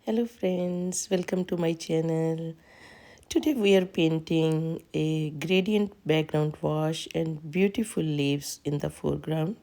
Hello friends, welcome to my channel. Today we are painting a gradient background wash and beautiful leaves in the foreground.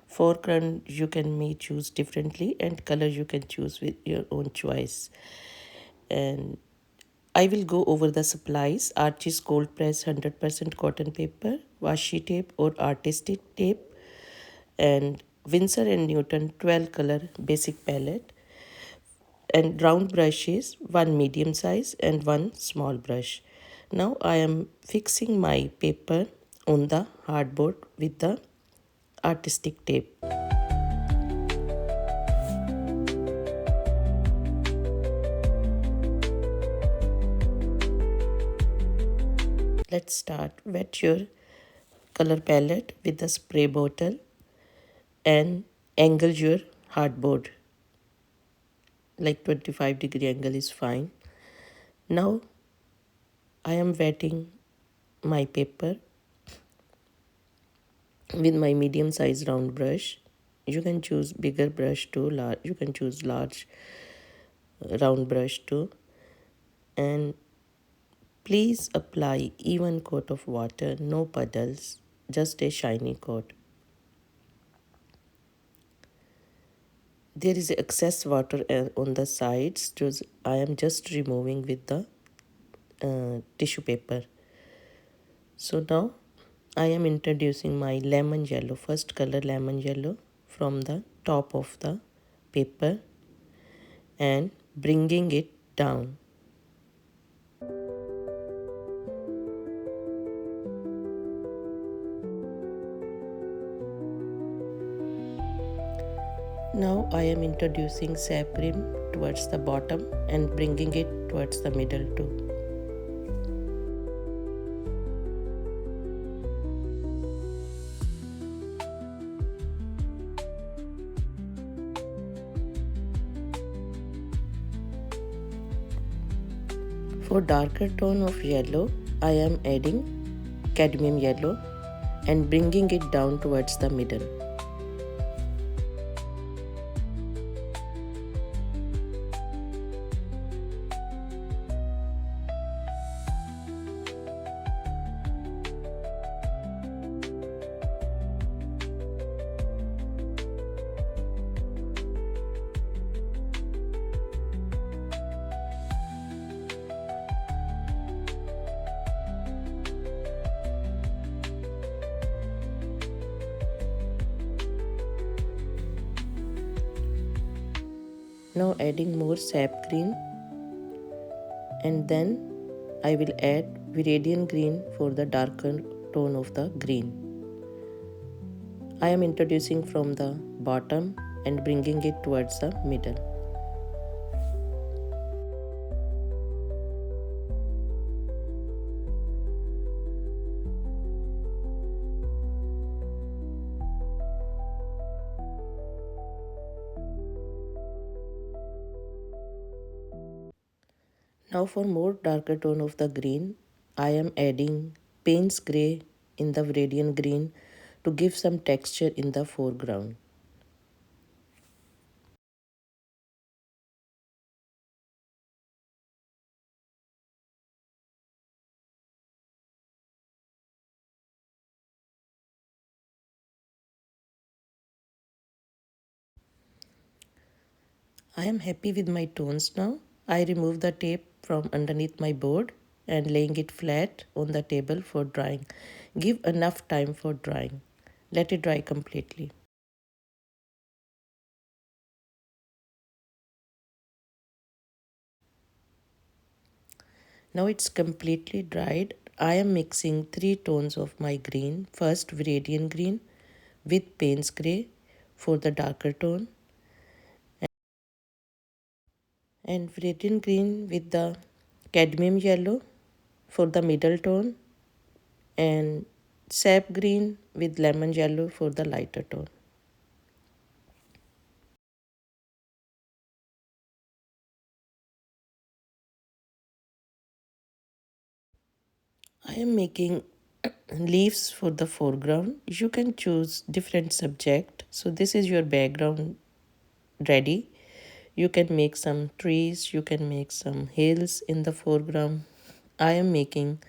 Foreground you can may choose differently and color you can choose with your own choice. And I will go over the supplies. Archie's cold press 100% cotton paper, washi tape or artistic tape, and Winsor and Newton 12 color basic palette, and round brushes, one medium size and one small brush. Now I am fixing my paper on the hardboard with the artistic tape. Let's start. Wet your color palette with the spray bottle and angle your hardboard. Like 25-degree angle is fine. Now I am wetting my paper with my medium size round brush. You can choose bigger brush too, you can choose large round brush too, and please apply even coat of water, no puddles, just a shiny coat. There is excess water on the sides, so I am just removing with the tissue paper. So now I am introducing my lemon yellow, first color lemon yellow, from the top of the paper and bringing it down. Now I am introducing sap cream towards the bottom and bringing it towards the middle too. For darker tone of yellow, I am adding cadmium yellow and bringing it down towards the middle. Now adding more sap green, and then I will add Viredian green for the darker tone of the green. I am introducing from the bottom and bringing it towards the middle. Now for more darker tone of the green, I am adding Paynes Grey in the Viredian green to give some texture in the foreground. I am happy with my tones now. I remove the tape from underneath my board and laying it flat on the table for drying. Give enough time for drying. Let it dry completely. Now it's completely dried. I am mixing 3 tones of my green. First Viredian green with Paynes Grey for the darker tone, and Viredian green with the cadmium yellow for the middle tone, and sap green with lemon yellow for the lighter tone. I am making leaves for the foreground. You can choose different subject. So this is your background ready. You can make some trees, you can make some hills in the foreground. I am making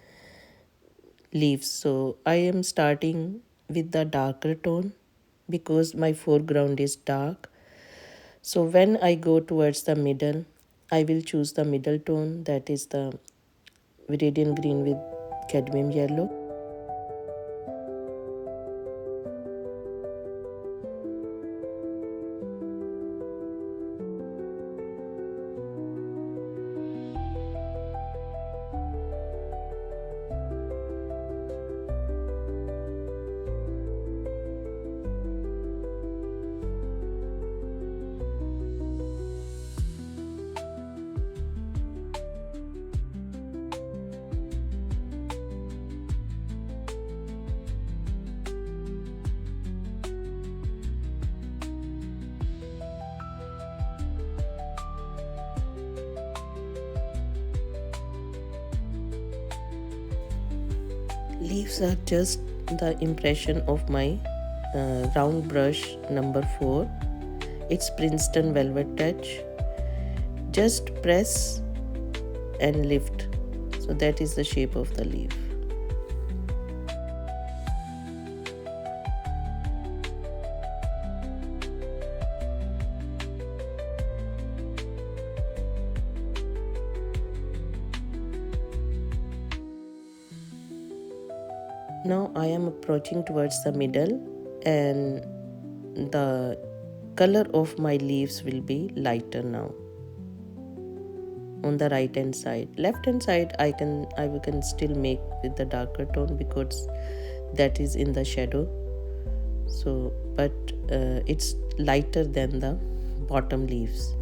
leaves, so I am starting with the darker tone because my foreground is dark. So when I go towards the middle, I will choose the middle tone, that is the Viredian green with cadmium yellow. Leaves are just the impression of my round brush number 4. It's Princeton Velvet Touch. Just press and lift. So that is the shape of the leaf. Now I am approaching towards the middle, and the color of my leaves will be lighter now. On the right hand side, left hand side I can still make with the darker tone because that is in the shadow. So but it's lighter than the bottom leaves.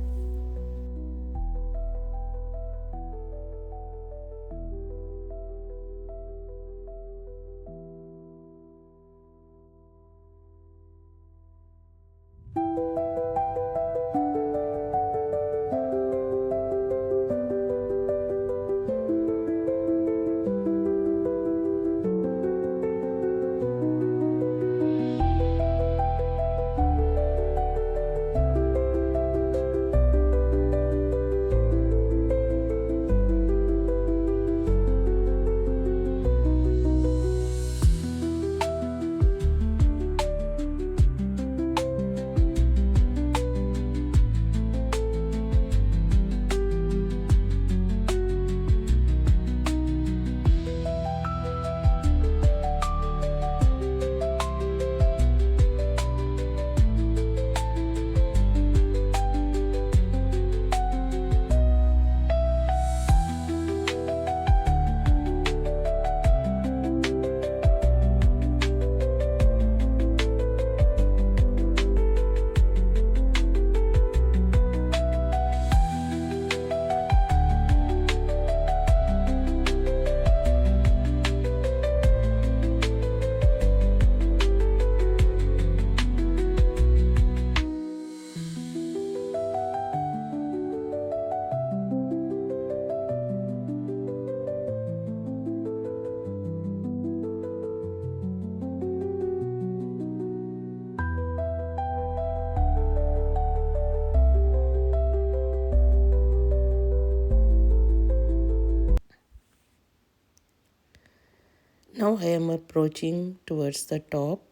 Now I am approaching towards the top,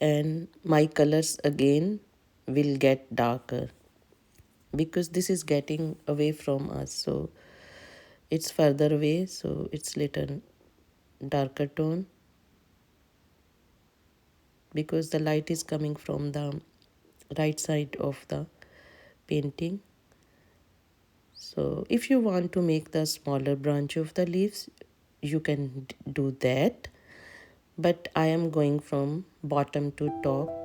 and my colors again will get darker because this is getting away from us, so it's further away, so it's little darker tone because the light is coming from the right side of the painting. So if you want to make the smaller branch of the leaves, you can do that, but I am going from bottom to top.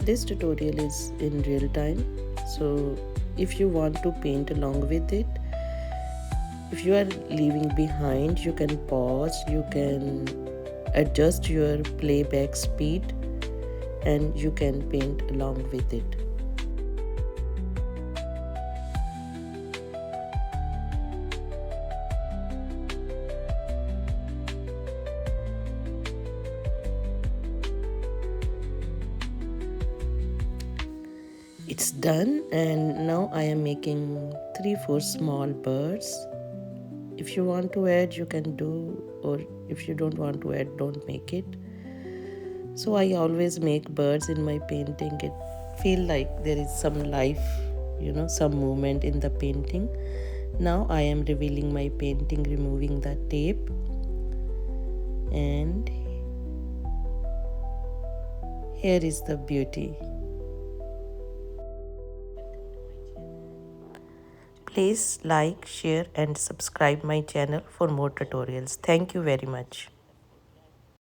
This tutorial is in real time, so if you want to paint along with it, if you are leaving behind, you can pause, you can adjust your playback speed, and you can paint along with it. It's done, and now I am making 3-4 small birds. If you want to add, you can do, or if you don't want to add, don't make it. So I always make birds in my painting. It feel like there is some life, some movement in the painting. Now I am revealing my painting, removing the tape, and here is the beauty. Please like, share and subscribe my channel for more tutorials. Thank you very much.